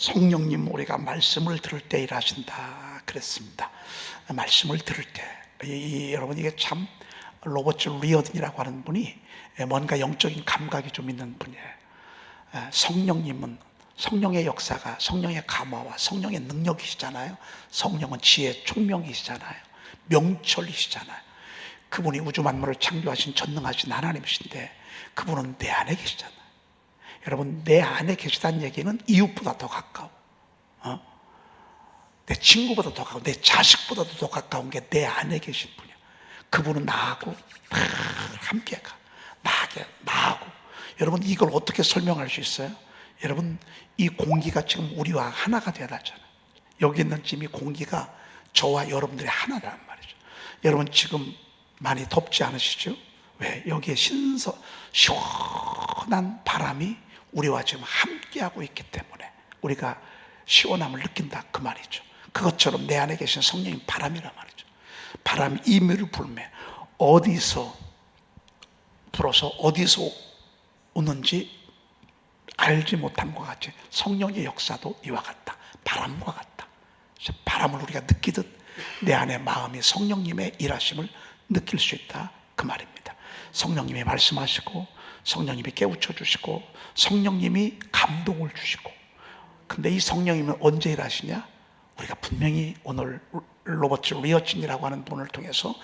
성령님 우리가 말씀을 들을 때 일하신다 그랬습니다. 말씀을 들을 때 여러분 이게 참 로버트 리어든이라고 하는 분이 뭔가 영적인 감각이 좀 있는 분이에요. 성령님은 성령의 역사가 성령의 감화와 성령의 능력이시잖아요. 성령은 지혜 총명이시잖아요. 명철이시잖아요. 그분이 우주 만물을 창조하신 전능하신 하나님이신데 그분은 내 안에 계시잖아요. 여러분 내 안에 계시다는 얘기는 이웃보다 더 가까워, 내 친구보다 더 가까워, 내 자식보다도 더 가까운 게 내 안에 계신 분이야. 그분은 나하고 함께 가. 나하고. 여러분 이걸 어떻게 설명할 수 있어요? 여러분 이 공기가 지금 우리와 하나가 되어놨잖아요. 여기 있는 지금 이 공기가 저와 여러분들이 하나란 말이죠. 여러분 지금 많이 덥지 않으시죠? 왜? 여기에 시원한 바람이 우리와 지금 함께하고 있기 때문에 우리가 시원함을 느낀다 그 말이죠. 그것처럼 내 안에 계신 성령이 바람이란 말이죠. 바람이 임의로 불면 어디서 불어서 어디서 오는지 알지 못함과 같이 성령의 역사도 이와 같다. 바람과 같다. 바람을 우리가 느끼듯 내 안에 마음이 성령님의 일하심을 느낄 수 있다 그 말입니다. 성령님이 말씀하시고 성령님이 깨우쳐 주시고 성령님이 감동을 주시고, 근데 이 성령님은 언제 일하시냐? 우리가 분명히 오늘 로버트 리어든이라고 하는 분을 통해서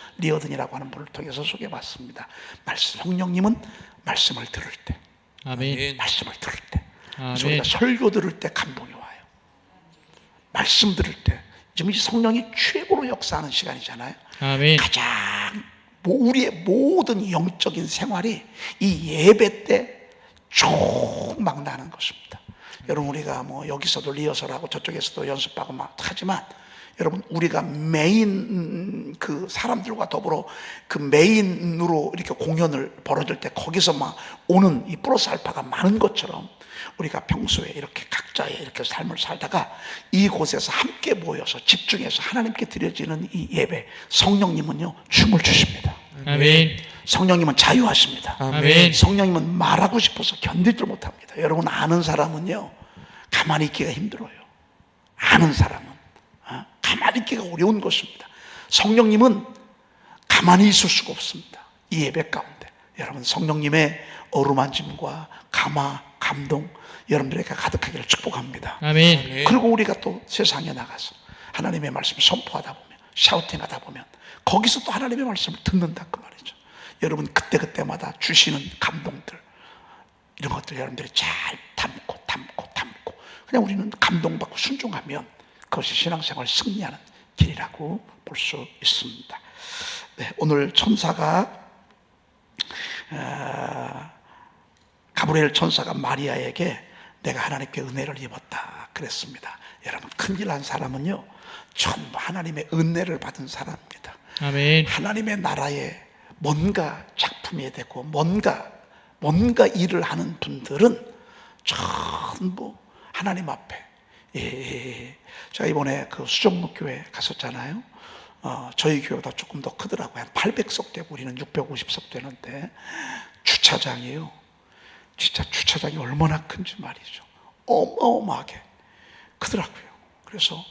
소개해봤습니다. 성령님은 말씀을 들을 때, 아멘. 말씀을 들을 때, 그래서 아멘. 우리가 설교 들을 때 감동이 와요. 말씀 들을 때 지금 이 성령이 최고로 역사하는 시간이잖아요. 아멘. 가장 우리의 모든 영적인 생활이 이 예배 때 쭉 막 나는 것입니다. 여러분 우리가 뭐 여기서도 리허설하고 저쪽에서도 연습하고 막 하지만 여러분 우리가 메인 그 사람들과 더불어 그 메인으로 이렇게 공연을 벌어질 때 거기서 막 오는 이 플러스 알파가 많은 것처럼 우리가 평소에 이렇게 각자의 이렇게 삶을 살다가 이곳에서 함께 모여서 집중해서 하나님께 드려지는 이 예배, 성령님은요 춤을 추십니다. 아멘. 성령님은 자유하십니다. 아멘. 성령님은 말하고 싶어서 견디질 못합니다. 여러분 아는 사람은요 가만히 있기가 힘들어요. 아는 사람은 가만히 있기가 어려운 것입니다. 성령님은 가만히 있을 수가 없습니다. 이 예배 가운데 여러분 성령님의 어루만짐과 감화, 감동 여러분들에게 가득하기를 축복합니다. 아멘. 그리고 우리가 또 세상에 나가서 하나님의 말씀을 선포하다 보면, 샤우팅하다 보면 거기서 또 하나님의 말씀을 듣는다 그 말이죠. 여러분 그때마다 주시는 감동들 이런 것들 여러분들이 잘 담고 그냥 우리는 감동받고 순종하면 그것이 신앙생활 승리하는 길이라고 볼 수 있습니다. 네, 오늘 천사가 가브리엘 천사가 마리아에게 내가 하나님께 은혜를 입었다 그랬습니다. 여러분 큰일 난 사람은요 전부 하나님의 은혜를 받은 사람입니다. 아멘. 하나님의 나라에 뭔가 작품이 되고 뭔가 일을 하는 분들은 전부 하나님 앞에 제가 이번에 그 수정목교회 갔었잖아요. 저희 교회보다 조금 더 크더라고요. 한 800석 되고 우리는 650석 되는데 주차장이에요. 진짜 주차장이 얼마나 큰지 말이죠. 어마어마하게 크더라고요. 그래서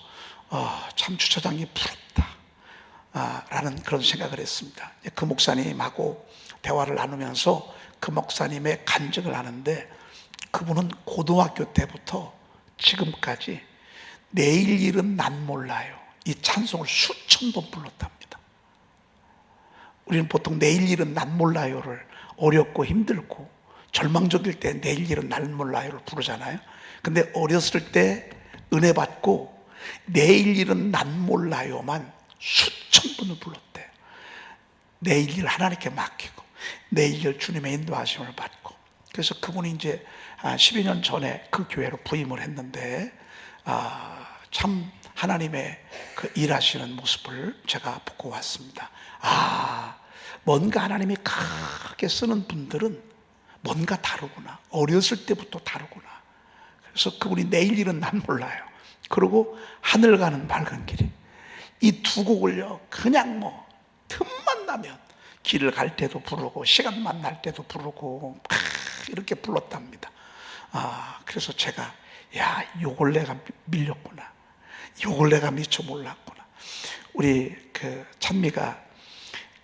참 주차장이 부럽다 라는 그런 생각을 했습니다. 그 목사님하고 대화를 나누면서 그 목사님의 간증을 하는데 그분은 고등학교 때부터 지금까지 내일 일은 난 몰라요 이 찬송을 수천 번 불렀답니다. 우리는 보통 내일 일은 난 몰라요를 어렵고 힘들고 절망적일 때 내일 일은 난 몰라요를 부르잖아요. 근데 어렸을 때 은혜 받고 내일 일은 난 몰라요만 수천 번을 불렀대요. 내일 일 하나님께 맡기고 내일 일 주님의 인도하심을 받고. 그래서 그분이 이제 12년 전에 그 교회로 부임을 했는데 참 하나님의 그 일하시는 모습을 제가 보고 왔습니다. 뭔가 하나님이 크게 쓰는 분들은 뭔가 다르구나. 어렸을 때부터 다르구나. 그래서 그분이 내일 일은 난 몰라요. 그리고 하늘 가는 밝은 길이 이 두 곡을요 그냥 뭐 틈만 나면 길을 갈 때도 부르고 시간만 날 때도 부르고 이렇게 불렀답니다. 그래서 제가 야, 요걸 내가 밀렸구나. 요걸 내가 미처 몰랐구나. 우리 찬미가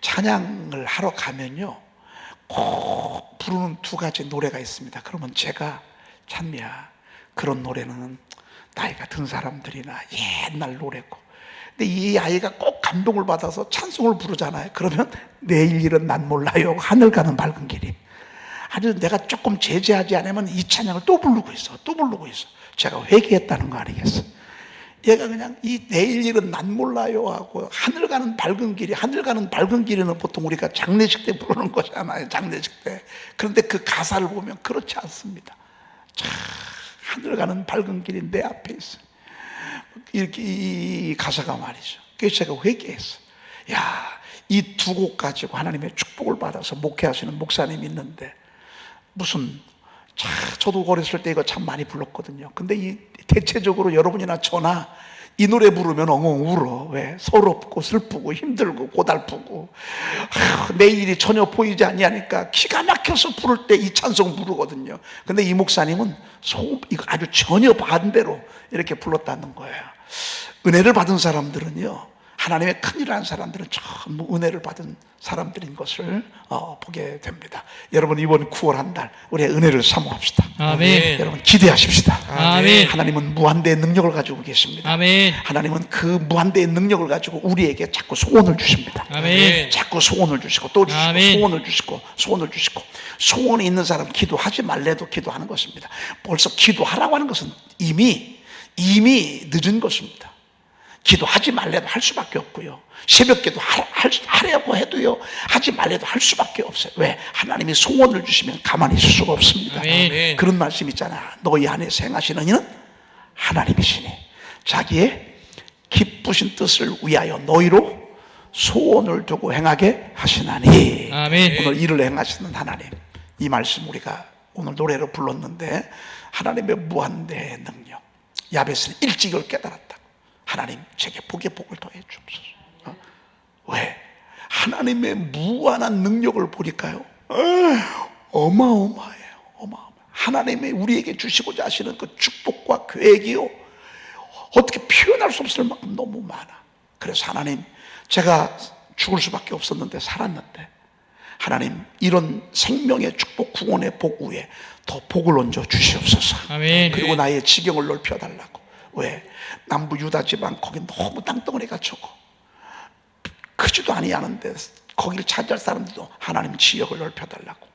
찬양을 하러 가면요, 꼭 부르는 두 가지 노래가 있습니다. 그러면 제가 찬미야, 그런 노래는 나이가 든 사람들이나 옛날 노래고, 근데 이 아이가 꼭 감동을 받아서 찬송을 부르잖아요. 그러면 내일 일은 난 몰라요, 하늘 가는 밝은 길이. 아주 내가 조금 제재하지 않으면 이 찬양을 또 부르고 있어. 제가 회개했다는 거 아니겠어? 얘가 그냥 이 내일 일은 난 몰라요 하고 하늘 가는 밝은 길이, 하늘 가는 밝은 길이는 보통 우리가 장례식 때 부르는 거잖아요. 장례식 때. 그런데 그 가사를 보면 그렇지 않습니다. 자, 하늘 가는 밝은 길이 내 앞에 있어. 이렇게 이 가사가 말이죠. 그래서 제가 회개했어요. 야, 이 두 곡 가지고 하나님의 축복을 받아서 목회하시는 목사님이 있는데, 무슨, 저도 어렸을 때 이거 참 많이 불렀거든요. 근데 이 대체적으로 여러분이나 저나 이 노래 부르면 엉엉 울어. 왜? 서럽고 슬프고 힘들고 고달프고 내일이 전혀 보이지 아니하니까 기가 막혀서 부를 때 이 찬송 부르거든요. 근데 이 목사님은 이거 아주 전혀 반대로 이렇게 불렀다는 거예요. 은혜를 받은 사람들은요, 하나님의 큰일을 한 사람들은 전부 은혜를 받은 사람들인 것을 보게 됩니다. 여러분, 이번 9월 한 달 우리의 은혜를 사모합시다. 아멘. 여러분, 기대하십시다. 아멘. 하나님은 무한대의 능력을 가지고 계십니다. 아멘. 하나님은 그 무한대의 능력을 가지고 우리에게 자꾸 소원을 주십니다. 아멘. 자꾸 소원을 주시고 또 주시고 아멘. 소원을 주시고 소원이 있는 사람 기도하지 말래도 기도하는 것입니다. 벌써 기도하라고 하는 것은 이미 늦은 것입니다. 기도하지 말래도 할 수밖에 없고요, 새벽기도 하려고 해도요, 하지 말래도 할 수밖에 없어요. 왜? 하나님이 소원을 주시면 가만히 있을 수가 없습니다. 아멘. 그런 말씀 있잖아. 너희 안에서 행하시는 이는 하나님이시니 자기의 기쁘신 뜻을 위하여 너희로 소원을 두고 행하게 하시나니. 아멘. 오늘 일을 행하시는 하나님, 이 말씀 우리가 오늘 노래로 불렀는데, 하나님의 무한대의 능력, 야베스는 일찍을 깨달았다. 하나님, 제게 복의 복을 더해 주옵소서. 왜? 하나님의 무한한 능력을 보니까요, 어마어마해요. 하나님의 우리에게 주시고자 하시는 그 축복과 계획이요, 어떻게 표현할 수 없을 만큼 너무 많아. 그래서 하나님, 제가 죽을 수밖에 없었는데 살았는데, 하나님, 이런 생명의 축복, 구원의 복 위에 더 복을 얹어 주시옵소서. 아멘. 그리고 나의 지경을 넓혀달라고. 왜? 남부 유다 지방, 거기 너무 땅덩어리가 적어. 크지도 아니하는데 거기를 차지할 사람들도 하나님 지역을 넓혀달라고.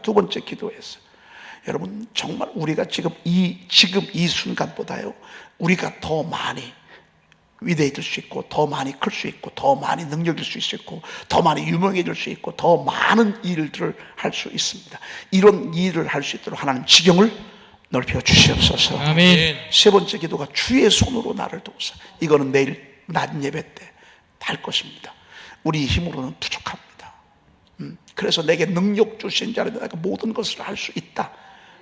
두 번째 기도했어요. 여러분, 정말 우리가 지금 이 순간보다요, 우리가 더 많이 위대해질 수 있고, 더 많이 클 수 있고, 더 많이 능력일 수 있고, 더 많이 유명해질 수 있고, 더 많은 일들을 할 수 있습니다. 이런 일을 할 수 있도록 하나님 지경을 넓혀 주시옵소서. 아멘. 세 번째 기도가 주의 손으로 나를 도우사. 이거는 내일 낮 예배 때 할 것입니다. 우리 힘으로는 부족합니다. 그래서 내게 능력 주신 자는 내가 모든 것을 할 수 있다.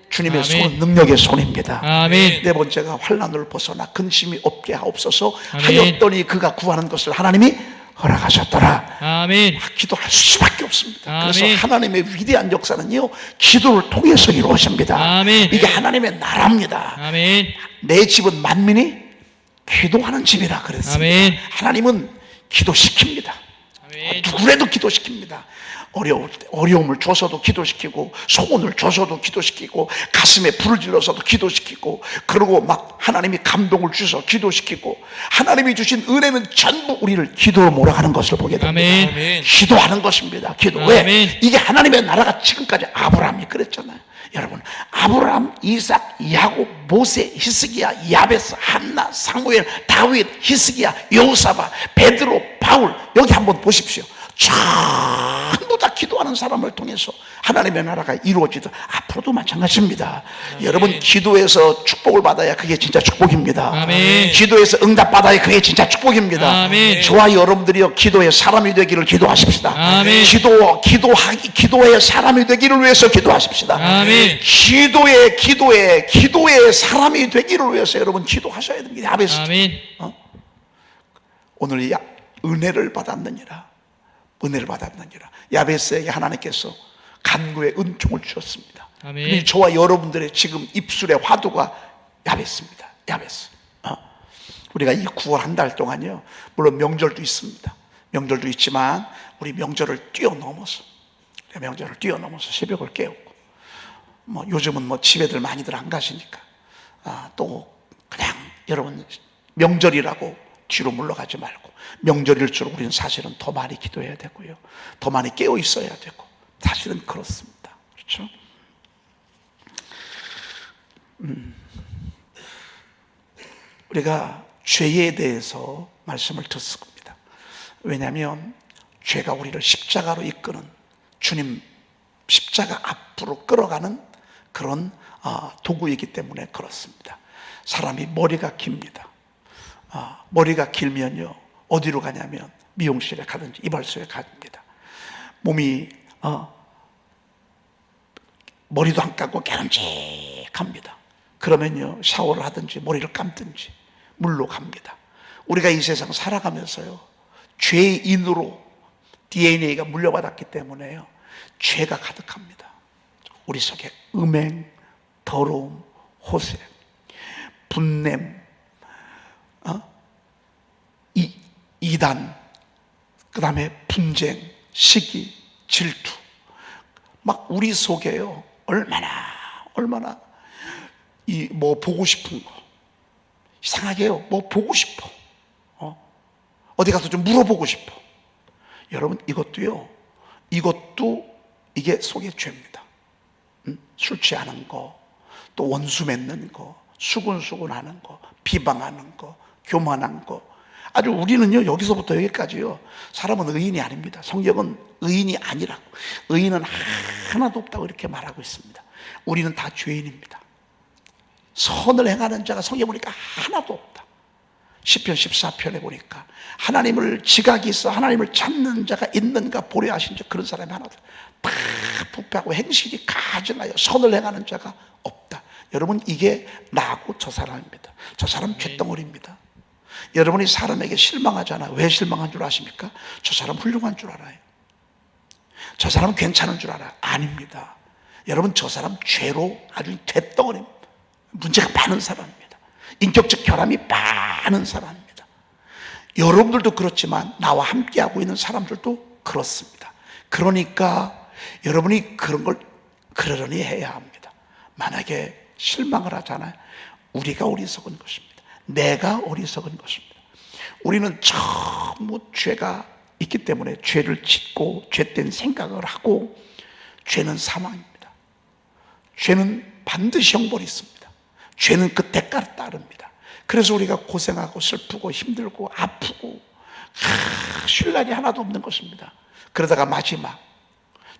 주님의 아멘. 손은 능력의 손입니다. 아멘. 네 번째가 환난을 벗어나 근심이 없게 하옵소서. 아멘. 하였더니 그가 구하는 것을 하나님이 허락하셨더라. 아멘. 기도할 수밖에 없습니다. 아멘. 그래서 하나님의 위대한 역사는요, 기도를 통해서 이루어집니다. 아멘. 이게 하나님의 나라입니다. 아멘. 내 집은 만민이 기도하는 집이라 그랬습니다. 아멘. 하나님은 기도시킵니다. 아멘. 누구라도 기도시킵니다. 어려움을 줘서도 기도시키고, 소원을 줘서도 기도시키고, 가슴에 불을 질러서도 기도시키고, 그리고 막 하나님이 감동을 주셔서 기도시키고, 하나님이 주신 은혜는 전부 우리를 기도로 몰아가는 것을 보게 됩니다. 아멘. 기도하는 것입니다. 기도. 아멘. 왜? 이게 하나님의 나라가 지금까지 아브라함이 그랬잖아요. 여러분, 아브라함, 이삭, 야곱, 모세, 히스기야, 야베스, 한나, 사무엘, 다윗, 히스기야, 여호사밧, 베드로, 바울, 여기 한번 보십시오. 전부 다 기도하는 사람을 통해서 하나님의 나라가 이루어지듯 앞으로도 마찬가지입니다. 여러분, 기도해서 축복을 받아야 그게 진짜 축복입니다. 아멘. 기도해서 응답 받아야 그게 진짜 축복입니다. 아멘. 저와 여러분들이요, 기도의 사람이 되기를 기도하십시다. 아멘. 기도의 사람이 되기를 위해서 기도하십시다. 아멘. 기도의 사람이 되기를 위해서 여러분 기도하셔야 됩니다. 야베스. 아멘. 오늘 은혜를 받았느니라. 야베스에게 하나님께서 간구의 은총을 주셨습니다. 아멘. 저와 여러분들의 지금 입술의 화두가 야베스입니다. 야베스. 우리가 이 9월 한 달 동안요, 물론 명절도 있습니다. 명절도 있지만 우리 명절을 뛰어넘어서 새벽을 깨우고, 요즘은 집에들 많이들 안 가시니까 또 그냥 여러분 명절이라고 뒤로 물러가지 말고, 명절일수록 우리는 사실은 더 많이 기도해야 되고요, 더 많이 깨어 있어야 되고, 사실은 그렇습니다. 그렇죠? 우리가 죄에 대해서 말씀을 듣습니다. 왜냐하면 죄가 우리를 십자가로 이끄는, 주님 십자가 앞으로 끌어가는 그런 도구이기 때문에 그렇습니다. 사람이 머리가 깁니다. 머리가 길면요, 어디로 가냐면 미용실에 가든지 이발소에 갑니다. 몸이 머리도 안 감고 깨름직합니다. 그러면요, 샤워를 하든지 머리를 감든지 물로 갑니다. 우리가 이 세상 살아가면서요, 죄인으로 DNA가 물려받았기 때문에요, 죄가 가득합니다. 우리 속에 음행, 더러움, 호색, 분냄, 이단, 그 다음에 분쟁, 시기, 질투, 막 우리 속에요, 얼마나 보고 싶은 거, 이상하게요, 보고 싶어, 어디 가서 좀 물어보고 싶어. 여러분, 이것도 이게 속의 죄입니다. 술 취하는 거, 또 원수 맺는 거, 수군수군하는 거, 비방하는 거, 교만한 거. 아주 우리는요, 여기서부터 여기까지요, 사람은 의인이 아닙니다. 성경은 의인이 아니라고, 의인은 하나도 없다고 이렇게 말하고 있습니다. 우리는 다 죄인입니다. 선을 행하는 자가 성경에 보니까 하나도 없다. 시편 14편에 보니까 하나님을 지각이 있어 하나님을 찾는 자가 있는가 보려 하신 자, 그런 사람이 하나도, 다 부패하고 행실이 가증하여 선을 행하는 자가 없다. 여러분, 이게 나하고 저 사람입니다. 저 사람 쇳덩어리입니다. 여러분이 사람에게 실망하잖아요. 왜 실망한 줄 아십니까? 저 사람 훌륭한 줄 알아요. 저 사람 괜찮은 줄 알아요. 아닙니다. 여러분, 저 사람 죄로 아주 쇳덩어리입니다. 문제가 많은 사람입니다. 인격적 결함이 많은 사람입니다. 여러분들도 그렇지만 나와 함께하고 있는 사람들도 그렇습니다. 그러니까 여러분이 그런 걸 그러려니 해야 합니다. 만약에 실망을 하잖아요, 우리가 어리석은 것입니다. 내가 어리석은 것입니다. 우리는 전부 죄가 있기 때문에 죄를 짓고 죄된 생각을 하고, 죄는 사망입니다. 죄는 반드시 형벌이 있습니다. 죄는 그 대가를 따릅니다. 그래서 우리가 고생하고 슬프고 힘들고 아프고 쉴 날이 하나도 없는 것입니다. 그러다가 마지막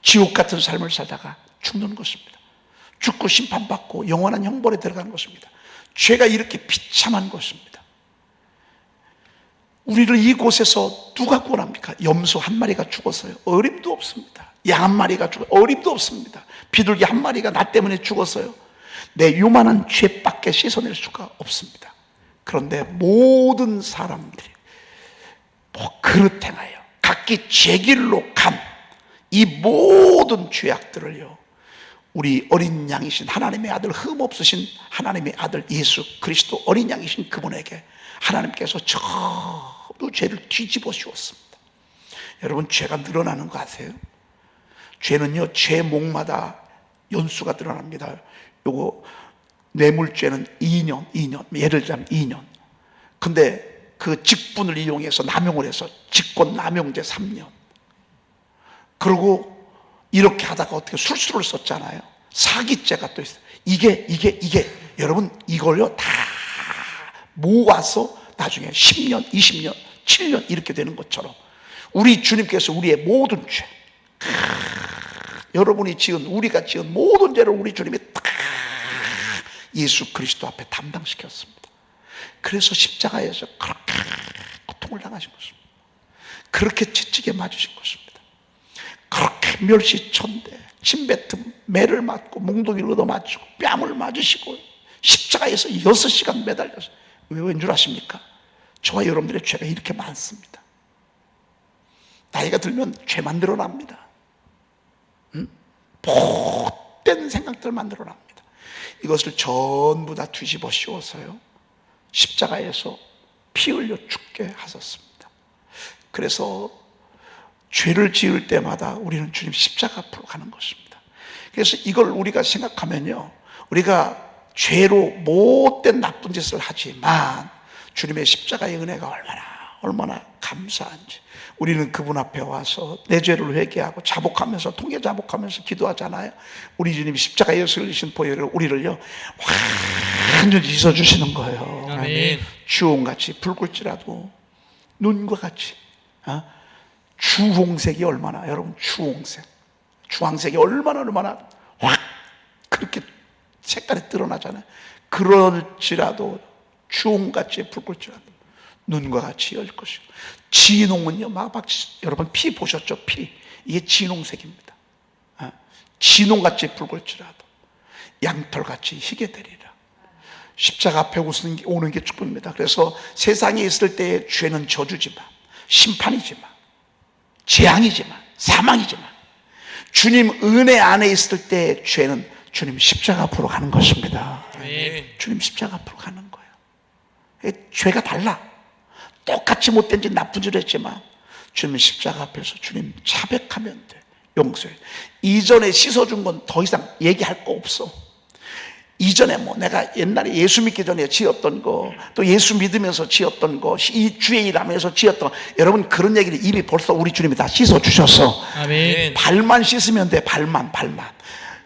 지옥 같은 삶을 살다가 죽는 것입니다. 죽고 심판받고 영원한 형벌에 들어가는 것입니다. 죄가 이렇게 비참한 것입니다. 우리를 이곳에서 누가 구원합니까? 염소 한 마리가 죽었어요. 어림도 없습니다. 양 한 마리가 죽어, 어림도 없습니다. 비둘기 한 마리가 나 때문에 죽었어요. 내 요만한 죄밖에 씻어낼 수가 없습니다. 그런데 모든 사람들이 그릇 행하여 각기 제 길로 간 이 모든 죄악들을요, 우리 어린 양이신 하나님의 아들, 흠없으신 하나님의 아들 예수 그리스도 어린 양이신 그분에게 하나님께서 전부 죄를 뒤집어 씌웠습니다. 여러분, 죄가 늘어나는 거 아세요? 죄는요, 죄목마다 연수가 늘어납니다. 요거 뇌물죄는 2년, 예를 들자면 2년. 근데 그 직분을 이용해서 남용을 해서 직권 남용죄 3년. 그리고 이렇게 하다가 어떻게 술수를 썼잖아요. 사기죄가 또 있어요. 이게 여러분, 이걸요 다 모아서 나중에 10년, 20년, 7년 이렇게 되는 것처럼 우리 주님께서 우리의 모든 죄, 여러분이 지은, 우리가 지은 모든 죄를 우리 주님이 다 예수 그리스도 앞에 담당시켰습니다. 그래서 십자가에서 그렇게 고통을 당하신 것입니다. 그렇게 채찍에 맞으신 것입니다. 그렇게 멸시천대, 침뱉음, 매를 맞고 몽둥이를 얻어맞히고 뺨을 맞으시고 십자가에서 6시간 매달려서, 왠 줄 아십니까? 저와 여러분들의 죄가 이렇게 많습니다. 나이가 들면 죄만 늘어납니다. 못된 생각들만 늘어납니다. 이것을 전부 다 뒤집어 씌워서요 십자가에서 피 흘려 죽게 하셨습니다. 그래서 죄를 지을 때마다 우리는 주님 십자가 앞으로 가는 것입니다. 그래서 이걸 우리가 생각하면요, 우리가 죄로 못된 나쁜 짓을 하지만 주님의 십자가의 은혜가 얼마나 감사한지, 우리는 그분 앞에 와서 내 죄를 회개하고 자복하면서, 통회 자복하면서 기도하잖아요. 우리 주님이 십자가에서 흘리신 보혈을 우리를요 완전히 씻어주시는 거예요. 아멘. 주홍같이 붉을지라도 눈과 같이, 주홍색이 얼마나, 여러분, 주황색이 얼마나 확 그렇게 색깔이 드러나잖아요. 그럴지라도 주홍같이 붉을지라도 눈과 같이 열 것이고, 진홍은요, 여러분 피 보셨죠? 피, 이게 진홍색입니다. 진홍같이 붉을지라도 양털같이 희게 되리라. 십자가 앞에 오는 게 축복입니다. 그래서 세상에 있을 때의 죄는 저주지만, 심판이지만, 재앙이지만, 사망이지만, 주님 은혜 안에 있을 때의 죄는 주님 십자가 앞으로 가는 것입니다. 아멘. 주님 십자가 앞으로 가는 거예요. 죄가 달라. 똑같이 못된 짓, 나쁜 짓을 했지만 주님 십자가 앞에서 주님 자백하면 돼. 용서해. 이전에 씻어준 건 더 이상 얘기할 거 없어. 이전에 내가 옛날에 예수 믿기 전에 지었던 거, 또 예수 믿으면서 지었던 거, 이 주의 일 하면서 지었던 거, 여러분 그런 얘기를 이미 벌써 우리 주님이 다 씻어주셨어. 아멘. 발만 씻으면 돼. 발만.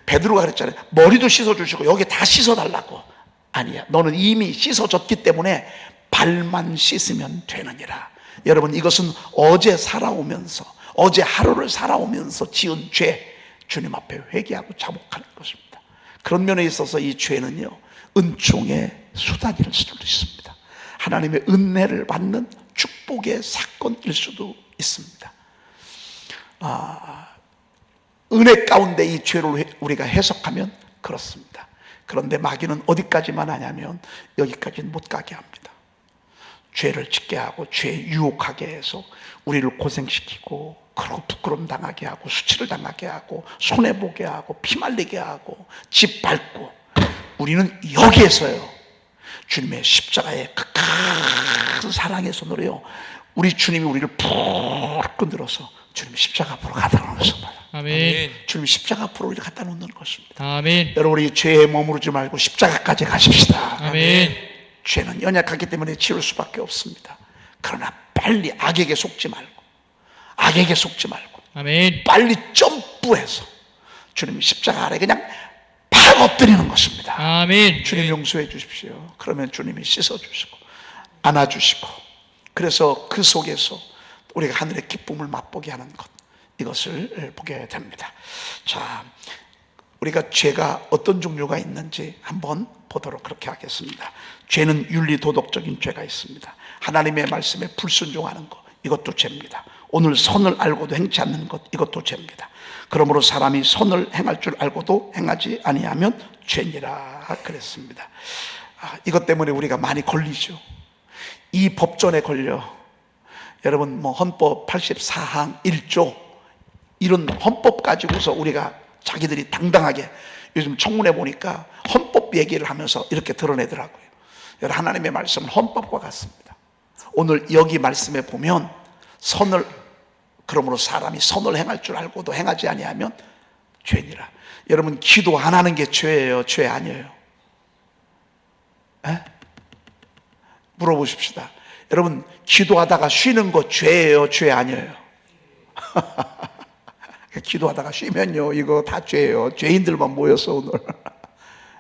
베드로가 그랬잖아요. 머리도 씻어주시고 여기 다 씻어달라고. 아니야, 너는 이미 씻어졌기 때문에 발만 씻으면 되느니라. 여러분, 이것은 어제 하루를 살아오면서 지은 죄, 주님 앞에 회개하고 자복하는 것입니다. 그런 면에 있어서 이 죄는요, 은총의 수단일 수도 있습니다. 하나님의 은혜를 받는 축복의 사건일 수도 있습니다. 은혜 가운데 이 죄를 우리가 해석하면 그렇습니다. 그런데 마귀는 어디까지만 하냐면 여기까지는 못 가게 합니다. 죄를 짓게 하고 죄 유혹하게 해서 우리를 고생시키고, 그리고 부끄럼 당하게 하고, 수치를 당하게 하고, 손해보게 하고, 피말리게 하고, 집 밟고, 우리는 여기에서요 주님의 십자가의 큰 사랑의 손으로요 우리 주님이 우리를 푹 건드려서 주님 십자가 앞으로 갖다 놓는 것입니다. 아멘. 주님 십자가 앞으로 우리를 갖다 놓는 것입니다. 아멘. 여러분, 우리 죄에 머무르지 말고 십자가까지 가십시다. 아멘. 죄는 연약하기 때문에 치울 수밖에 없습니다. 그러나 빨리 악에게 속지 말고, 아멘. 빨리 점프해서 주님 십자가 아래 그냥 팍 엎드리는 것입니다. 아멘. 주님 용서해 주십시오. 그러면 주님이 씻어주시고 안아주시고, 그래서 그 속에서 우리가 하늘의 기쁨을 맛보게 하는 것, 이것을 보게 됩니다. 자, 우리가 죄가 어떤 종류가 있는지 한번 보도록 그렇게 하겠습니다. 죄는 윤리도덕적인 죄가 있습니다. 하나님의 말씀에 불순종하는 것, 이것도 죄입니다. 오늘 선을 알고도 행치 않는 것, 이것도 죄입니다. 그러므로 사람이 선을 행할 줄 알고도 행하지 아니하면 죄니라 그랬습니다. 이것 때문에 우리가 많이 걸리죠. 이 법전에 걸려, 여러분 헌법 84항 1조 이런 헌법 가지고서 우리가 자기들이 당당하게, 요즘 청문회 보니까 헌법 얘기를 하면서 이렇게 드러내더라고요. 여러분, 하나님의 말씀은 헌법과 같습니다. 오늘 여기 말씀에 보면 그러므로 사람이 선을 행할 줄 알고도 행하지 아니하면 죄니라. 여러분, 기도 안 하는 게 죄예요, 죄 아니에요? 물어보십시다. 여러분, 기도하다가 쉬는 거 죄예요, 죄 아니에요? 기도하다가 쉬면요, 이거 다 죄예요. 죄인들만 모여서 오늘.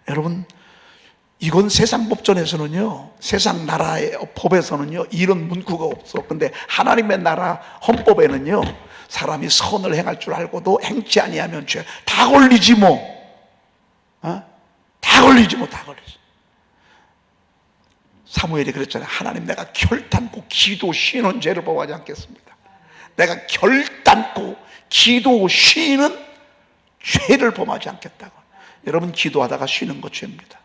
여러분, 이건 세상 법전에서는요, 세상 나라의 법에서는요, 이런 문구가 없어. 근데 하나님의 나라 헌법에는요, 사람이 선을 행할 줄 알고도 행치 아니하면 죄. 다 걸리지 뭐. 다 걸리지. 사무엘이 그랬잖아요. 하나님, 내가 결단코 기도 쉬는 죄를 범하지 않겠습니다. 내가 결단코 기도 쉬는 죄를 범하지 않겠다고. 여러분, 기도하다가 쉬는 거 죄입니다.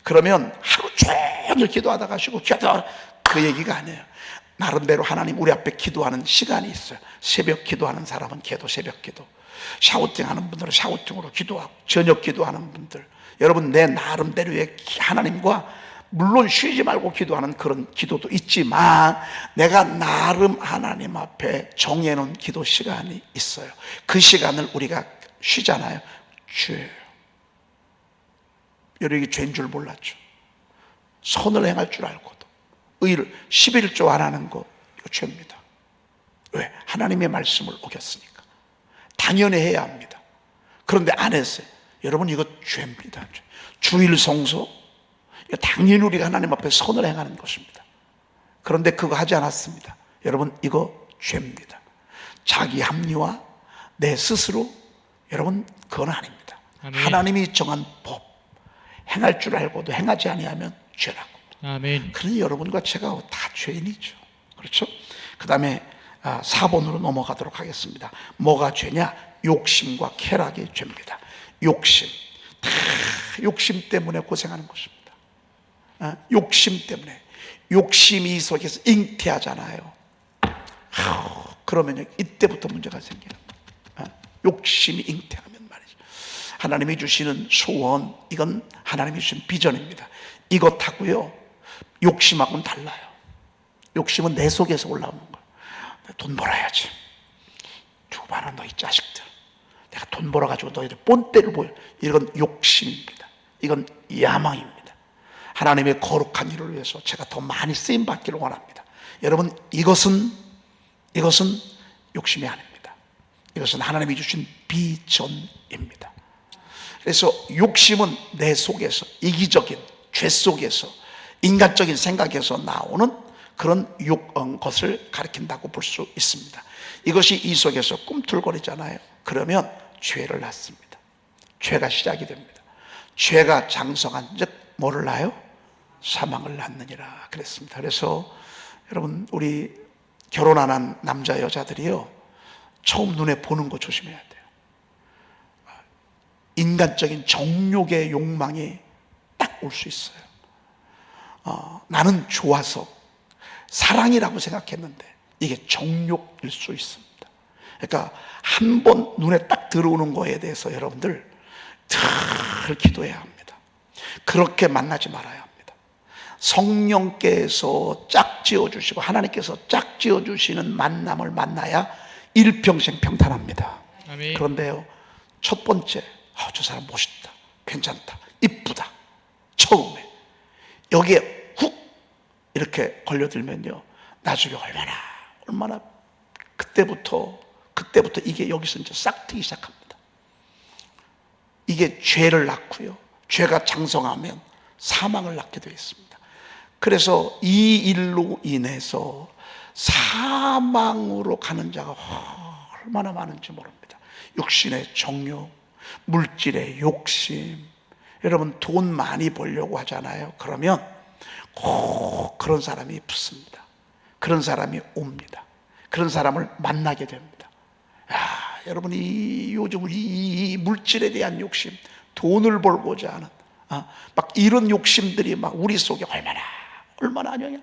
그러면 하루 종일 기도하다가 쉬고 그 얘기가 아니에요. 나름대로 하나님 우리 앞에 기도하는 시간이 있어요. 새벽 기도하는 사람은 새벽 기도, 샤우팅 하는 분들은 샤우팅으로 기도하고, 저녁 기도하는 분들 여러분, 내 나름대로의 하나님과 물론 쉬지 말고 기도하는 그런 기도도 있지만 내가 나름 하나님 앞에 정해놓은 기도 시간이 있어요. 그 시간을 우리가 쉬잖아요. 죄예요. 여러분이 죄인 줄 몰랐죠. 선을 행할 줄 알고도 의를 11조 안 하는 거 이거 죄입니다. 왜? 하나님의 말씀을 어겼으니까. 당연히 해야 합니다. 그런데 안 했어요. 여러분, 이거 죄입니다. 주일 성소, 이거 당연히 우리가 하나님 앞에 선을 행하는 것입니다. 그런데 그거 하지 않았습니다. 여러분, 이거 죄입니다. 자기 합리화, 내 스스로, 여러분, 그건 아닙니다. 아멘. 하나님이 정한 법, 행할 줄 알고도 행하지 아니하면 죄라고. 아멘. 그러니 여러분과 제가 다 죄인이죠. 그렇죠? 그 다음에 4번으로 넘어가도록 하겠습니다. 뭐가 죄냐? 욕심과 쾌락이 죄입니다. 욕심, 다 욕심 때문에 고생하는 것입니다. 욕심 때문에. 욕심이 속에서 잉태하잖아요. 그러면 이때부터 문제가 생겨요. 욕심이 잉태하면 말이죠. 하나님이 주시는 소원, 이건 하나님이 주신 비전입니다. 이것하고요, 욕심하고는 달라요. 욕심은 내 속에서 올라오는 거예요. 돈 벌어야지. 두고 봐라, 너희 자식들. 내가 돈 벌어가지고 너희들 본때를 보여. 이건 욕심입니다. 이건 야망입니다. 하나님의 거룩한 일을 위해서 제가 더 많이 쓰임 받기를 원합니다. 여러분, 이것은 욕심이 아닙니다. 이것은 하나님이 주신 비전입니다. 그래서 욕심은 내 속에서, 이기적인 죄 속에서, 인간적인 생각에서 나오는 그런 것을 가리킨다고 볼 수 있습니다. 이것이 이 속에서 꿈틀거리잖아요. 그러면 죄를 낳습니다. 죄가 시작이 됩니다. 죄가 장성한 즉 뭐를 낳아요? 사망을 낳느니라 그랬습니다. 그래서 여러분, 우리 결혼 안 한 남자 여자들이요, 처음 눈에 보는 거 조심해야 돼요. 인간적인 정욕의 욕망이 딱 올 수 있어요. 나는 좋아서 사랑이라고 생각했는데 이게 정욕일 수 있습니다. 그러니까 한 번 눈에 딱 들어오는 거에 대해서 여러분들 늘 기도해야 합니다. 그렇게 만나지 말아야 합니다. 성령께서 짝지어 주시고 하나님께서 짝지어 주시는 만남을 만나야 일평생 평탄합니다. 아멘. 그런데요, 첫 번째, 저 사람 멋있다, 괜찮다, 이쁘다, 처음에 여기에 훅 이렇게 걸려들면요, 나중에 얼마나 그때부터 이게 여기서 이제 싹트기 시작합니다. 이게 죄를 낳고요, 죄가 장성하면 사망을 낳게 되어 있습니다. 그래서 이 일로 인해서 사망으로 가는 자가 얼마나 많은지 모릅니다. 육신의 정욕, 물질의 욕심. 여러분, 돈 많이 벌려고 하잖아요. 그러면 꼭 그런 사람이 붙습니다. 그런 사람이 옵니다. 그런 사람을 만나게 됩니다. 여러분이 요즘 이 물질에 대한 욕심, 돈을 벌고자 하는 막 이런 욕심들이 막 우리 속에 얼마나 아니냐.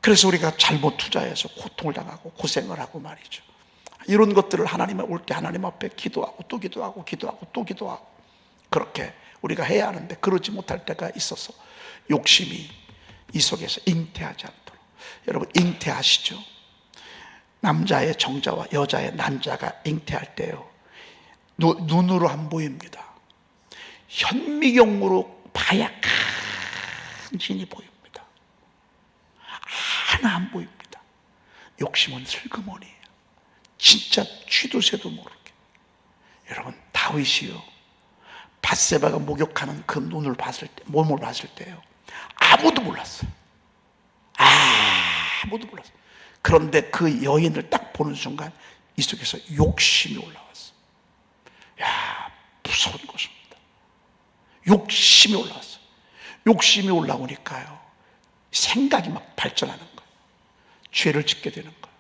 그래서 우리가 잘못 투자해서 고통을 당하고 고생을 하고 말이죠. 이런 것들을 하나님에 올 때 하나님 앞에 기도하고 또 기도하고 또 기도하고 그렇게 우리가 해야 하는데 그러지 못할 때가 있어서 욕심이 이 속에서 잉태하지 않도록. 여러분, 잉태하시죠? 남자의 정자와 여자의 난자가 잉태할 때요, 눈으로 안 보입니다. 현미경으로 봐야 간신히 보입니다. 하나 안 보입니다. 욕심은 슬그머니예요. 진짜 쥐도 새도 모르게. 여러분, 다윗이요, 밧세바가 목욕하는 그 눈을 봤을 때, 몸을 봤을 때요, 아무도 몰랐어요. 아무도 몰랐어요. 그런데 그 여인을 딱 보는 순간 이 속에서 욕심이 올라왔어요. 무서운 것입니다. 욕심이 올라왔어요. 욕심이 올라오니까요, 생각이 막 발전하는 거예요. 죄를 짓게 되는 거예요.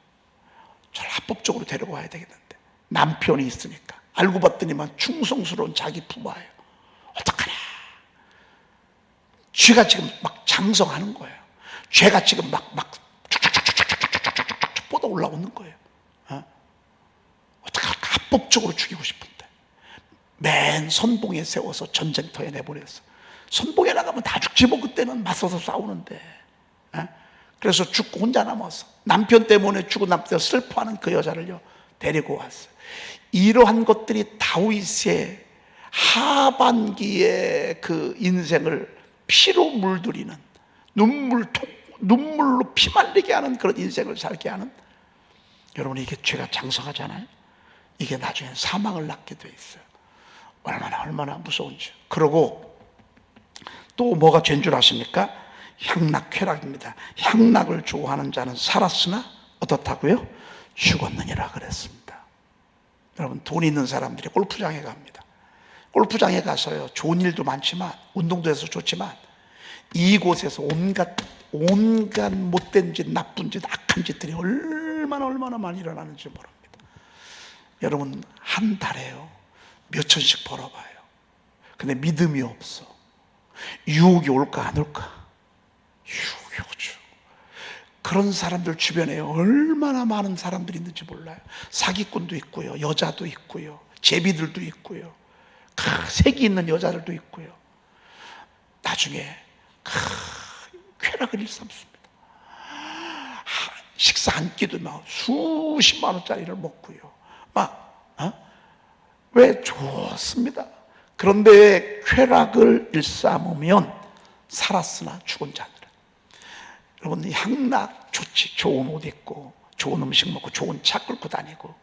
저를 합법적으로 데려와야 되겠는데, 남편이 있으니까. 알고 봤더니만 충성스러운 자기 부모예요. 어떡하냐. 죄가 지금 막 장성하는 거예요. 죄가 지금 막 뻗어 올라오는 거예요. 어떻게 할까? 합법적으로 죽이고 싶은데 맨 선봉에 세워서 전쟁터에 내보냈어. 선봉에 나가면 다 죽지 뭐. 그때는 맞서서 싸우는데. 그래서 죽고 혼자 남았어. 남편 때문에 죽은 남편 슬퍼하는 그 여자를요 데리고 왔어요. 이러한 것들이 다윗의 하반기의 그 인생을 피로 물들이는, 눈물로 피 말리게 하는 그런 인생을 살게 하는, 여러분 이게 죄가 장성하잖아요. 이게 나중에 사망을 낳게 돼 있어요. 얼마나 무서운지. 그러고 또 뭐가 죄인 줄 아십니까? 향락, 쾌락입니다. 향락을 좋아하는 자는 살았으나 어떻다고요? 죽었느니라 그랬습니다. 여러분 돈 있는 사람들이 골프장에 갑니다. 골프장에 가서요 좋은 일도 많지만, 운동도 해서 좋지만, 이곳에서 온갖 못된 짓, 나쁜 짓, 악한 짓들이 얼마나 많이 일어나는지 모릅니다. 여러분 한 달에요 몇 천씩 벌어봐요. 근데 믿음이 없어. 유혹이 올까 안 올까? 유혹이 오죠. 그런 사람들 주변에 얼마나 많은 사람들이 있는지 몰라요. 사기꾼도 있고요, 여자도 있고요, 제비들도 있고요, 색이 있는 여자들도 있고요. 나중에 쾌락을 일삼습니다. 식사 한 끼도 막 수십만 원짜리를 먹고요. 왜? 좋습니다. 그런데 쾌락을 일삼으면 살았으나 죽은 자들. 여러분 향락 좋지. 좋은 옷 입고 좋은 음식 먹고 좋은 차 끌고 다니고,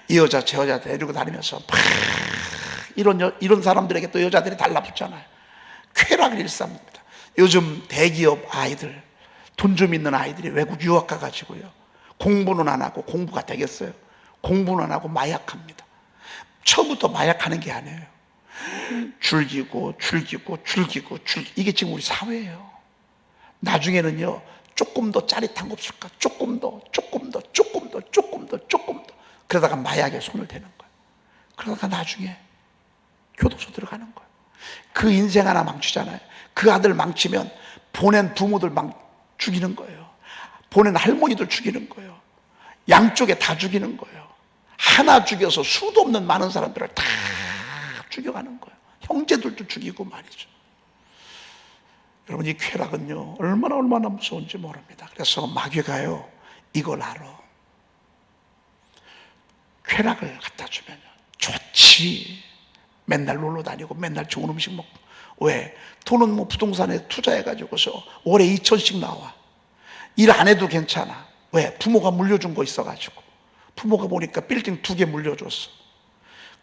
이 여자 저 여자 데리고 다니면서 이런 사람들에게 또 여자들이 달라붙잖아요. 쾌락을 일삼습니다. 요즘 대기업 아이들, 돈 좀 있는 아이들이 외국 유학 가가지고요 공부는 안 하고, 공부가 되겠어요? 공부는 안 하고 마약합니다. 처음부터 마약하는 게 아니에요. 즐기고 이게 지금 우리 사회예요. 나중에는요 조금 더 짜릿한 거 없을까? 조금 더 그러다가 마약에 손을 대는 거예요. 그러다가 나중에 교도소 들어가는 거예요. 그 인생 하나 망치잖아요. 그 아들 망치면 보낸 부모들 죽이는 거예요. 보낸 할머니들 죽이는 거예요. 양쪽에 다 죽이는 거예요. 하나 죽여서 수도 없는 많은 사람들을 다 죽여가는 거예요. 형제들도 죽이고 말이죠. 여러분 이 쾌락은요 얼마나 무서운지 모릅니다. 그래서 마귀가요 이걸 알아. 쾌락을 갖다 주면 좋지. 맨날 놀러 다니고 맨날 좋은 음식 먹고. 왜? 돈은 뭐 부동산에 투자해가지고서 월에 2천씩 나와. 일 안 해도 괜찮아. 왜? 부모가 물려준 거 있어가지고. 부모가 보니까 빌딩 2개 물려줬어.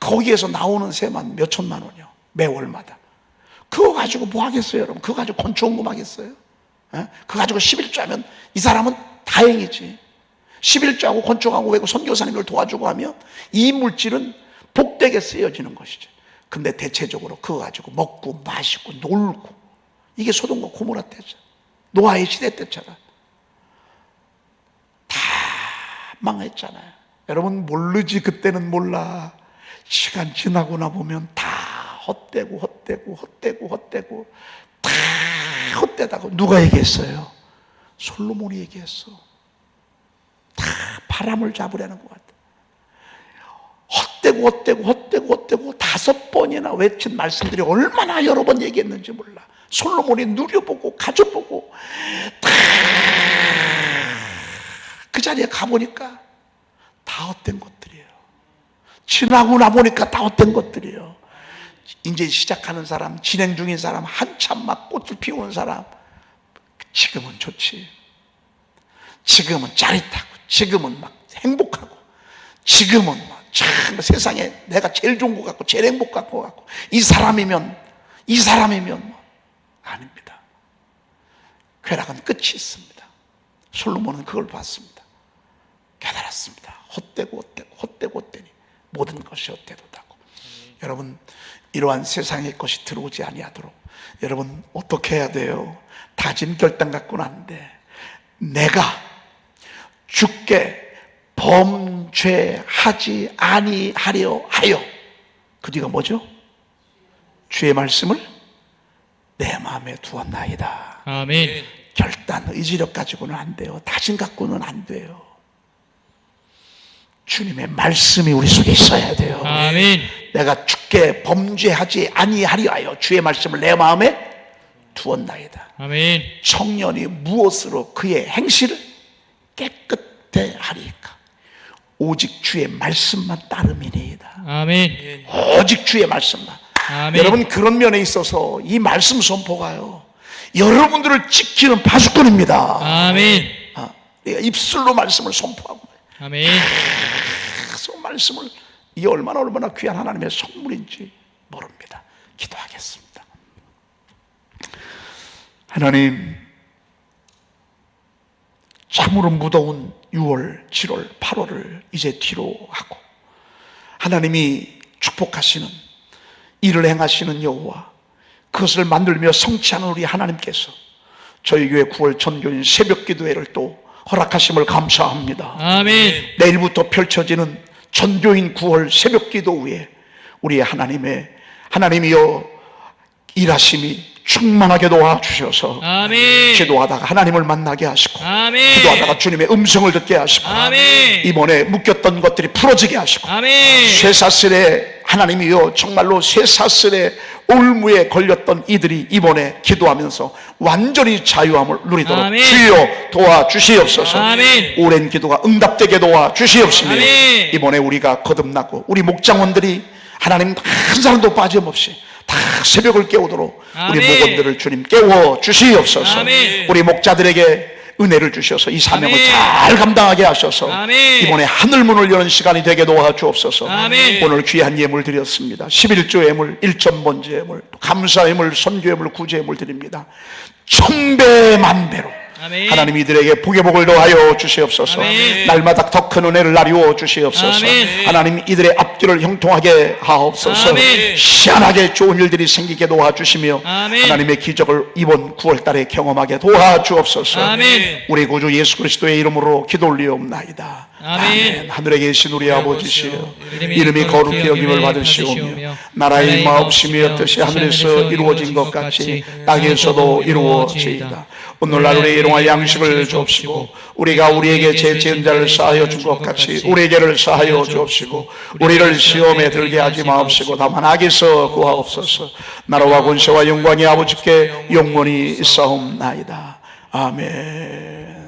거기에서 나오는 세만 몇 천만 원이요 매월마다. 그거 가지고 뭐 하겠어요 여러분? 그거 가지고 건축원금 하겠어요? 그거 가지고 11조 하면 이 사람은 다행이지. 11조 하고 건축하고 외국 선교사님을 도와주고 하면 이 물질은 복되게 쓰여지는 것이죠. 근데 대체적으로 그거 가지고 먹고 마시고 놀고, 이게 소돔과 고모라 때죠. 노아의 시대 때처럼 다 망했잖아요. 여러분 모르지. 그때는 몰라. 시간 지나고 나 보면 다 헛되고 다 헛되다고. 누가 얘기했어요? 솔로몬이 얘기했어. 다 바람을 잡으려는 것 같아. 헛되고 5번이나 외친 말씀들이 얼마나 여러 번 얘기했는지 몰라. 솔로몬이 누려보고 가져보고 다 그 자리에 가보니까 다 헛된 것들이에요. 지나고 나보니까 다 헛된 것들이에요. 이제 시작하는 사람, 진행 중인 사람, 한참 막 꽃을 피우는 사람, 지금은 좋지. 지금은 짜릿하고, 지금은 막 행복하고, 지금은 막 참 세상에 내가 제일 좋은 것 같고 제일 행복한 것 같고, 이 사람이면 뭐. 아닙니다. 쾌락은 끝이 있습니다. 솔로몬은 그걸 봤습니다. 깨달았습니다. 헛되니 모든 것이 헛되도다고. 여러분 이러한 세상의 것이 들어오지 아니하도록 여러분 어떻게 해야 돼요? 다짐 결단 갖고는 안 돼. 내가 주께 범죄하지 아니하려 하여. 그 뒤가 뭐죠? 주의 말씀을 내 마음에 두었나이다. 아멘. 결단, 의지력 가지고는 안 돼요. 다짐 갖고는 안 돼요. 주님의 말씀이 우리 속에 있어야 돼요. 아멘. 내가 주께 범죄하지 아니하리 하여 주의 말씀을 내 마음에 두었나이다. 아멘. 청년이 무엇으로 그의 행실을 깨끗해 하리까? 오직 주의 말씀만 따름이니이다. 아멘. 오직 주의 말씀만. 아멘. 여러분, 그런 면에 있어서 이 말씀 선포가요, 여러분들을 지키는 파수꾼입니다. 아멘. 내가 입술로 말씀을 선포하고 아멘. 계속 말씀을, 이게 얼마나 귀한 하나님의 선물인지 모릅니다. 기도하겠습니다. 하나님, 참으로 무더운 6월, 7월, 8월을 이제 뒤로 하고 하나님이 축복하시는 일을 행하시는 여호와, 그것을 만들며 성취하는 우리 하나님께서 저희 교회 9월 전교인 새벽기도회를 또 허락하심을 감사합니다. 아멘. 내일부터 펼쳐지는 전교인 9월 새벽기도 후에 우리 하나님이여 일하심이 충만하게 도와주셔서 아멘. 기도하다가 하나님을 만나게 하시고 아멘. 기도하다가 주님의 음성을 듣게 하시고 아멘. 이번에 묶였던 것들이 풀어지게 하시고 아멘. 쇠사슬에, 하나님이여 정말로 쇠사슬에 올무에 걸렸던 이들이 이번에 기도하면서 완전히 자유함을 누리도록 아멘. 주여 도와주시옵소서. 아멘. 오랜 기도가 응답되게 도와주시옵시며 아멘. 이번에 우리가 거듭나고 우리 목장원들이 하나님 한 사람도 빠짐없이 다 새벽을 깨우도록 우리 아멘. 목원들을 주님 깨워 주시옵소서. 아멘. 우리 목자들에게 은혜를 주셔서 이 사명을 아멘. 잘 감당하게 하셔서 아멘. 이번에 하늘문을 여는 시간이 되게 도와주옵소서. 아멘. 오늘 귀한 예물 드렸습니다. 11조 예물, 1점 예물, 감사 예물, 선교 예물, 구제 예물 드립니다. 천배 만배로 아멘. 하나님 이들에게 복의 복을 더하여 주시옵소서. 아멘. 날마다 더 큰 은혜를 나누어 주시옵소서. 아멘. 하나님 이들의 앞길을 형통하게 하옵소서. 아멘. 시원하게 좋은 일들이 생기게 도와주시며 아멘. 하나님의 기적을 이번 9월 달에 경험하게 도와주옵소서. 아멘. 우리 구주 예수 그리스도의 이름으로 기도 올리옵나이다. 아멘. 하늘에 계신 우리 아버지시여, 이름이 거룩히 거룩히 여김을 여김을 받으시오며 받으시오며 나라의 마옵시며 뜻이 하늘에서 이루어진 것 같이 땅에서도 이루어지이다. 오늘날 우리의 일용할 양식을 주옵시고 우리가 우리에게 죄 지은 자를 사하여 준 것 같이 우리에게를 사하여 주옵시고 우리를 시험에 들게 하지 마옵시고 다만 악에서 구하옵소서. 나라와 권세와 영광이 아버지께 영원히 있사옵나이다. 아멘.